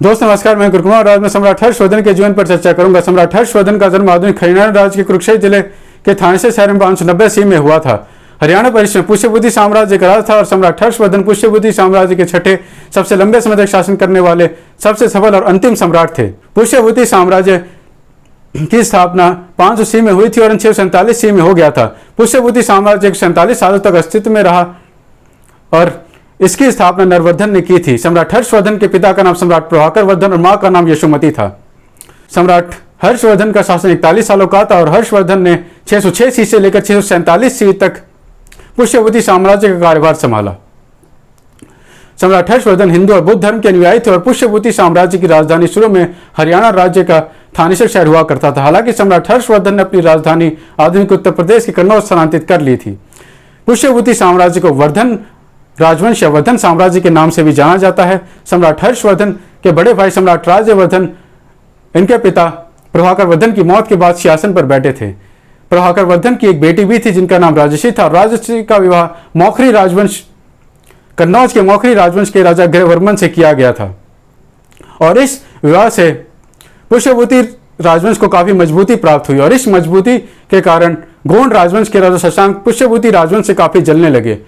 दोस्तों नमस्कार, मैं गुरुकुमार। आज मैं सम्राट हर्षवर्धन के जीवन पर चर्चा करूंगा। सम्राट हर्षवर्धन का जन्म आधुनिक हरियाणा राज्य के कुरुक्षेत्र जिले के थानेसर शहर में 590 ईस्वी में हुआ था। हरियाणा परिश्र में पुष्यभूति साम्राज्य का राज था और सम्राट हर्षवर्धन पुष्यभूति साम्राज्य के छठे सबसे लंबे समय तक शासन करने वाले सबसे सफल और अंतिम सम्राट थे। पुष्यभूति साम्राज्य की स्थापना 500 ईस्वी में हुई थी और 647 ईस्वी में हो गया था। पुष्यभूति साम्राज्य 47 सालों तक अस्तित्व में रहा और इसकी स्थापना नरवर्धन ने की थी। सम्राट हर्षवर्धन के पिता का नाम सम्राट प्रभाकर वर्धन और मां का नाम यशोमती था। सम्राट हर्षवर्धन का शासन 41 सालों का था और हर्षवर्धन ने 606 ईस्वी से लेकर 647 ईस्वी तक पुष्यभूति साम्राज्य का कार्यभार संभाला। सम्राट हर्षवर्धन हिंदू और बुद्ध धर्म के अनुयायी थे और पुष्यभूति साम्राज्य की राजधानी शुरू में हरियाणा राज्य का थानेसर शहर हुआ करता था। हालांकि सम्राट हर्षवर्धन ने अपनी राजधानी आधुनिक उत्तर प्रदेश के कन्नौज स्थानांतरित कर ली थी। पुष्यभूति साम्राज्य को वर्धन राजवंश या वर्धन साम्राज्य के नाम से भी जाना जाता है। सम्राट हर्षवर्धन के बड़े भाई सम्राट राज्यवर्धन, इनके पिता प्रभाकर वर्धन की मौत के बाद सिंहासन पर बैठे थे। प्रभाकर वर्धन की एक बेटी भी थी जिनका नाम राजश्री था। राजश्री का विवाह मौखरी राजवंश, कन्नौज के मौखरी राजवंश के राजा गृहवर्मन से किया गया था और इस विवाह से पुष्यभूति राजवंश को काफी मजबूती प्राप्त हुई और इस मजबूती के कारण गोंड राजवंश के राजा शशांक पुष्यभूति राजवंश से काफी जलने लगे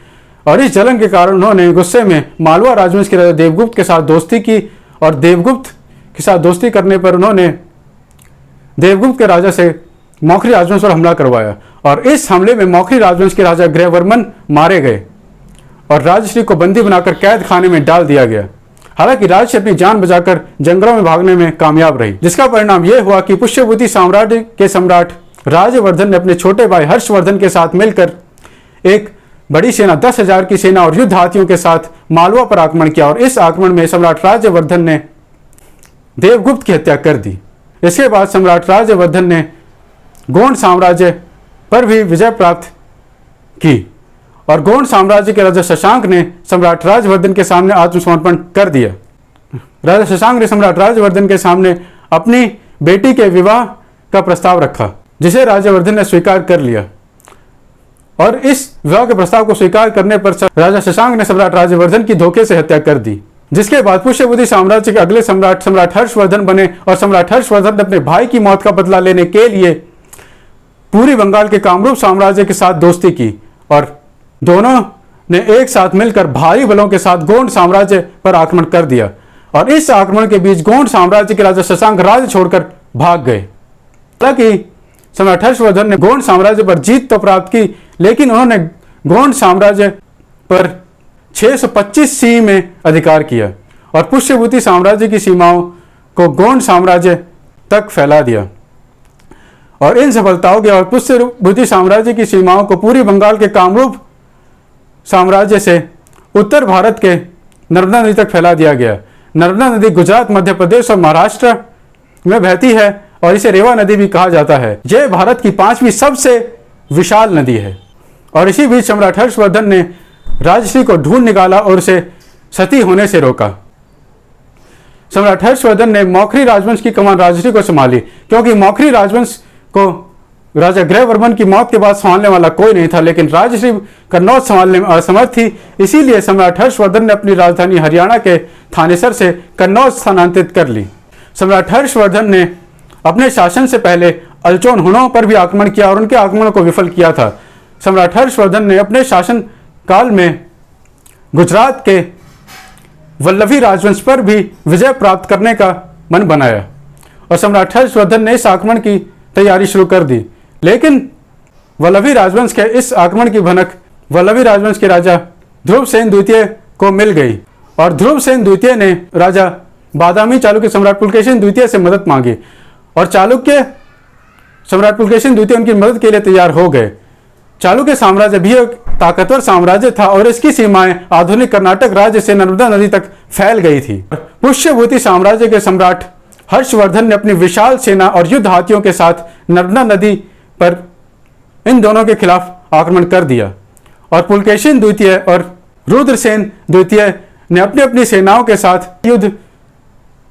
और इस जलन के कारण उन्होंने गुस्से में मालवा राजवंश के राजा देवगुप्त के साथ दोस्ती की और देवगुप्त के साथ दोस्ती करने पर उन्होंने देवगुप्त के राजा से मौखरी राजवंश पर हमला करवाया और इस हमले में मौखरी राजवंश के राजा गृहवर्मन मारे गए और राजश्री को बंदी बनाकर कैद खाने में डाल दिया गया। हालांकि राजश्री अपनी जान बचाकर जंगलों में भागने में कामयाब रही, जिसका परिणाम यह हुआ कि पुष्यभूति साम्राज्य के सम्राट राज्यवर्धन ने अपने छोटे भाई हर्षवर्धन के साथ मिलकर एक बड़ी सेना 10,000 की सेना और युद्ध हाथियों के साथ मालवा पर आक्रमण किया और इस आक्रमण में सम्राट राज्यवर्धन ने देवगुप्त की हत्या कर दी। इसके बाद सम्राट राज्यवर्धन ने गोंड साम्राज्य पर भी विजय प्राप्त की और गोंड साम्राज्य के राजा शशांक ने सम्राट राज्यवर्धन के सामने आत्मसमर्पण कर दिया। राजा शशांक ने सम्राट राज्यवर्धन के सामने अपनी बेटी के विवाह का प्रस्ताव रखा, जिसे राज्यवर्धन ने स्वीकार कर लिया और इस विवाह के प्रस्ताव को स्वीकार करने पर राजा शशांक ने सम्राट राज्यवर्धन की धोखे से हत्या कर दी। जिसके बाद पुष्यभूति साम्राज्य के अगले सम्राट हर्षवर्धन बने और सम्राट हर्षवर्धन ने अपने भाई की मौत का बदला लेने के लिए पूरी बंगाल के कामरूप साम्राज्य के साथ दोस्ती की और दोनों ने एक साथ मिलकर भारी बलों के साथ गोंड साम्राज्य पर आक्रमण कर दिया और इस आक्रमण के बीच गोंड साम्राज्य के राजा शशांक राज्य छोड़कर भाग गए। हालांकि सम्राट हर्षवर्धन ने गोंड साम्राज्य पर जीत तो प्राप्त की, लेकिन उन्होंने गोंड साम्राज्य पर 625 ईस्वी में अधिकार किया और पुष्यभूति साम्राज्य की सीमाओं को गोंड साम्राज्य तक फैला दिया और इन सफलताओं के और पुष्यभूति साम्राज्य की सीमाओं को पूरी बंगाल के कामरूप साम्राज्य से उत्तर भारत के नर्मदा नदी तक फैला दिया गया। नर्मदा नदी गुजरात, मध्य प्रदेश और महाराष्ट्र में बहती है और इसे रेवा नदी भी कहा जाता है। यह भारत की 5वीं सबसे विशाल नदी है और इसी बीच सम्राट हर्षवर्धन ने राजश्री को ढूंढ निकाला और उसे सती होने से रोका। सम्राट हर्षवर्धन ने मौखरी राजवंश की कमान राजश्री को संभाली, क्योंकि मौखरी राजवंश को राजा गृहवर्मन की मौत के बाद संभालने वाला कोई नहीं था, लेकिन राजश्री कन्नौज संभालने में असमर्थ थी। इसीलिए सम्राट हर्षवर्धन ने अपनी राजधानी हरियाणा के थानेसर से कन्नौज स्थानांतरित कर ली। सम्राट हर्षवर्धन ने अपने शासन से पहले अलचोन हुनों पर भी आक्रमण किया और उनके आक्रमण को विफल किया था। सम्राट हर्षवर्धन ने अपने शासन काल में गुजरात के वल्लभी राजवंश पर भी विजय प्राप्त करने का मन बनाया और सम्राट हर्षवर्धन ने इस आक्रमण की तैयारी शुरू कर दी, लेकिन वल्लभी राजवंश के इस आक्रमण की भनक वल्लभी राजवंश के राजा ध्रुवसेन द्वितीय को मिल गई और ध्रुवसेन द्वितीय ने राजा बादामी चालुक्य सम्राट पुलकेशिन द्वितीय से मदद मांगी और चालुक्य सम्राट पुलकेशिन द्वितीय उनकी मदद के लिए तैयार हो गए। चालुक्य साम्राज्य भी एक ताकतवर साम्राज्य था और इसकी सीमाएं आधुनिक कर्नाटक राज्य से नर्मदा नदी तक फैल गई थी। पुष्यभूति साम्राज्य के सम्राट हर्षवर्धन ने अपनी विशाल सेना और युद्ध हाथियों के साथ नर्मदा नदी पर इन दोनों के खिलाफ आक्रमण कर दिया और पुलकेशिन द्वितीय और रुद्रसेन द्वितीय ने अपनी अपनी सेनाओं के साथ युद्ध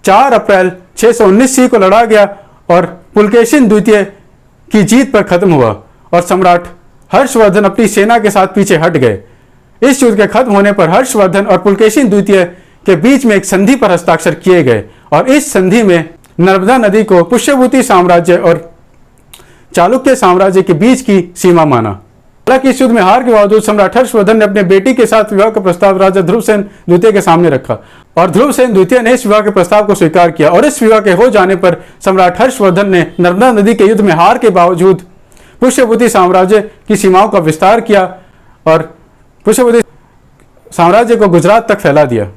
4 अप्रैल 619 ईस्वी को लड़ा गया और पुलकेशिन द्वितीय की जीत पर खत्म हुआ और सम्राट हर्षवर्धन अपनी सेना के साथ पीछे हट गए। इस युद्ध के खत्म होने पर हर्षवर्धन और पुलकेशिन द्वितीय के बीच में एक संधि पर हस्ताक्षर किए गए और इस संधि में नर्मदा नदी को पुष्यभूति साम्राज्य और चालुक्य साम्राज्य के बीच की सीमा माना। हालांकि इस युद्ध में हार के बावजूद सम्राट हर्षवर्धन ने अपने बेटी के साथ विवाह का प्रस्ताव राजा ध्रुवसेन द्वितीय के सामने रखा और ध्रुवसेन द्वितीय ने इस विवाह के प्रस्ताव को स्वीकार किया। और इस विवाह के हो जाने पर सम्राट हर्षवर्धन ने नर्मदा नदी के युद्ध में हार के बावजूद पुष्यभूति साम्राज्य की सीमाओं का विस्तार किया और पुष्यभूति साम्राज्य को गुजरात तक फैला दिया।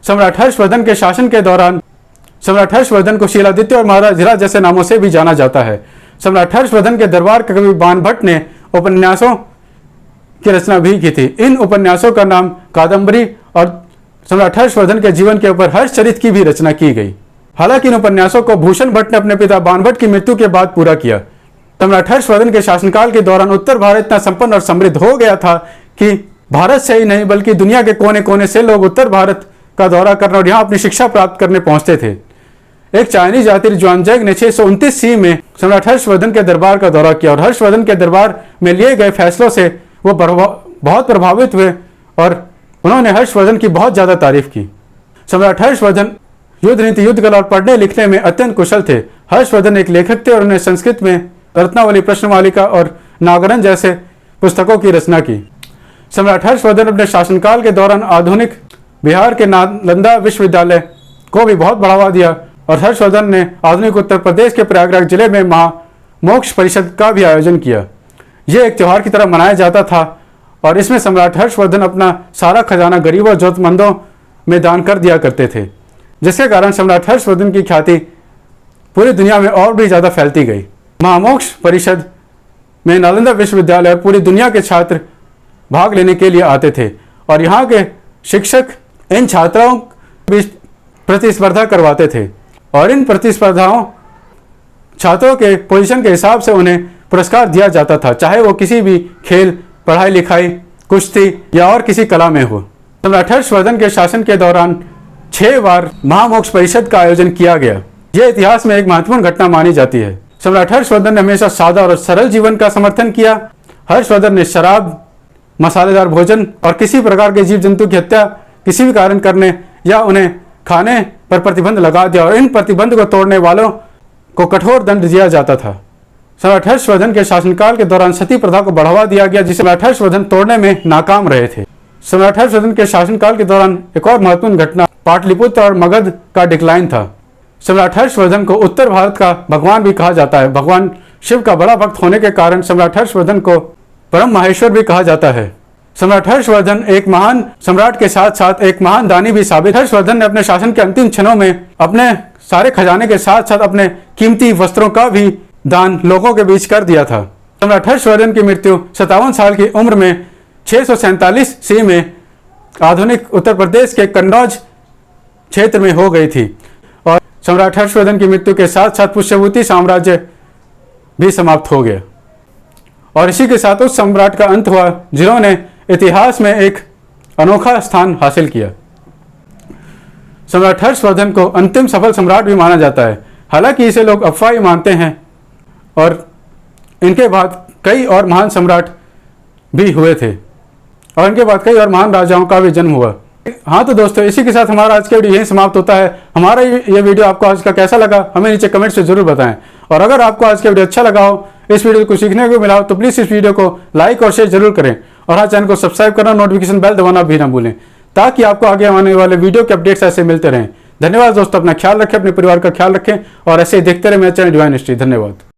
सम्राट हर्षवर्धन के शासन के दौरान सम्राट हर्षवर्धन को शीलादित्य और महाराज धीराज जैसे नामों से भी जाना जाता है। सम्राट हर्षवर्धन के दरबार के कवि बाणभट्ट ने उपन्यासों की रचना भी की थी। इन उपन्यासों का नाम कादम्बरी और सम्राट हर्षवर्धन के जीवन के ऊपर हर्षचरित की भी रचना की गई। हालांकि इन उपन्यासों को भूषण भट्ट ने अपने पिता बाणभट्ट की मृत्यु के बाद पूरा किया। सम्राट हर्षवर्धन के शासनकाल के दौरान उत्तर भारत इतना संपन्न और समृद्ध हो गया था कि भारत से ही नहीं बल्कि दुनिया के कोने कोने से लोग उत्तर भारत का दौरा करने और यहाँ अपनी शिक्षा प्राप्त करने पहुंचते थे। एक चाइनीज यात्री ज्वानजैंग ने 629 ईस्वी में सम्राट हर्षवर्धन के दरबार का दौरा किया और हर्षवर्धन के दरबार में लिए गए फैसलों से वो बहुत प्रभावित हुए और उन्होंने हर्षवर्धन की बहुत ज़्यादा तारीफ की। सम्राट हर्षवर्धन युद्ध नीति, युद्ध कला और पढ़ने लिखने में अत्यंत कुशल थे। हर्षवर्धन एक लेखक थे और उन्होंने संस्कृत में रत्नावली, प्रश्नमालिका और नागरन जैसे पुस्तकों की रचना की। सम्राट हर्षवर्धन अपने शासनकाल के दौरान आधुनिक बिहार के नालंदा विश्वविद्यालय को भी बहुत बढ़ावा दिया और हर्षवर्धन ने आधुनिक उत्तर प्रदेश के प्रयागराज जिले में महामोक्ष परिषद का भी आयोजन किया। यह एक त्यौहार की तरह मनाया जाता था और इसमें सम्राट हर्षवर्धन अपना सारा खजाना गरीबों और जरूरतमंदों में दान कर दिया करते थे, जिसके कारण सम्राट हर्षवर्धन की ख्याति पूरी दुनिया में और भी ज़्यादा फैलती गई। महामोक्ष परिषद में नालंदा विश्वविद्यालय और पूरी दुनिया के छात्र भाग लेने के लिए आते थे और यहाँ के शिक्षक इन छात्राओं के बीच प्रतिस्पर्धा करवाते थे और इन प्रतिस्पर्धाओं छात्रों के पोजीशन के हिसाब से उन्हें पुरस्कार दिया जाता था, चाहे वो किसी भी खेल, पढ़ाई लिखाई, कुश्ती या और किसी कला में हो। सम्राट हर्षवर्धन के शासन के दौरान 6 बार महामोक्ष परिषद का आयोजन किया गया। यह इतिहास में एक महत्वपूर्ण घटना मानी जाती है। सम्राट हर्षवर्धन ने हमेशा सादा और सरल जीवन का समर्थन किया। हर्षवर्धन ने शराब, मसालेदार भोजन और किसी प्रकार के जीव जंतु की हत्या किसी भी कारण करने या उन्हें खाने पर प्रतिबंध लगा दिया और इन प्रतिबंध को तोड़ने वालों को कठोर दंड दिया जाता था। सम्राट हर्षवर्धन के शासनकाल के दौरान सती प्रथा को बढ़ावा दिया गया, जिसे सम्राट हर्षवर्धन तोड़ने में नाकाम रहे थे। सम्राट हर्षवर्धन के शासनकाल के दौरान एक और महत्वपूर्ण घटना पाटलिपुत्र और मगध का डिक्लाइन था। सम्राट हर्षवर्धन को उत्तर भारत का भगवान भी कहा जाता है। भगवान शिव का बड़ा भक्त होने के कारण सम्राट हर्षवर्धन को परम माहेश्वर भी कहा जाता है। सम्राट हर्षवर्धन एक महान सम्राट के साथ साथ एक महान दानी भी साबित। हर्षवर्धन ने अपने शासन के अंतिम क्षणों में अपने सारे खजाने के साथ साथ अपने कीमती वस्त्रों का भी दान लोगों के बीच कर दिया था। सम्राट हर्षवर्धन की मृत्यु 57 साल की उम्र में 647 ईस्वी में आधुनिक उत्तर प्रदेश के कन्नौज क्षेत्र में हो गई थी और सम्राट हर्षवर्धन की मृत्यु के साथ साथ पुष्यभूति साम्राज्य भी समाप्त हो गया और इसी के साथ उस सम्राट का अंत हुआ जिन्होंने इतिहास में एक अनोखा स्थान हासिल किया। सम्राट हर्षवर्धन को अंतिम सफल सम्राट भी माना जाता है। हालांकि इसे लोग अफवाह ही मानते हैं और इनके बाद कई और महान सम्राट भी हुए थे और इनके बाद कई और महान राजाओं का भी जन्म हुआ। हाँ तो दोस्तों, इसी के साथ हमारा आज का वीडियो यहीं समाप्त होता है। हमारा ये वीडियो आपको आज का कैसा लगा हमें नीचे कमेंट से जरूर बताएं और अगर आपको आज का वीडियो अच्छा लगा हो, इस वीडियो को सीखने को मिला हो तो प्लीज़ इस वीडियो को लाइक और शेयर जरूर करें और हाँ, चैनल को सब्सक्राइब करना, नोटिफिकेशन बेल दबाना भी ना भूलें ताकि आपको आगे आने वाले वीडियो के अपडेट्स ऐसे मिलते रहें। धन्यवाद दोस्तों, अपना ख्याल रखें, अपने परिवार का ख्याल रखें और ऐसे ही देखते रहे मेरा चैनल डिवाइन हिस्ट्री। धन्यवाद।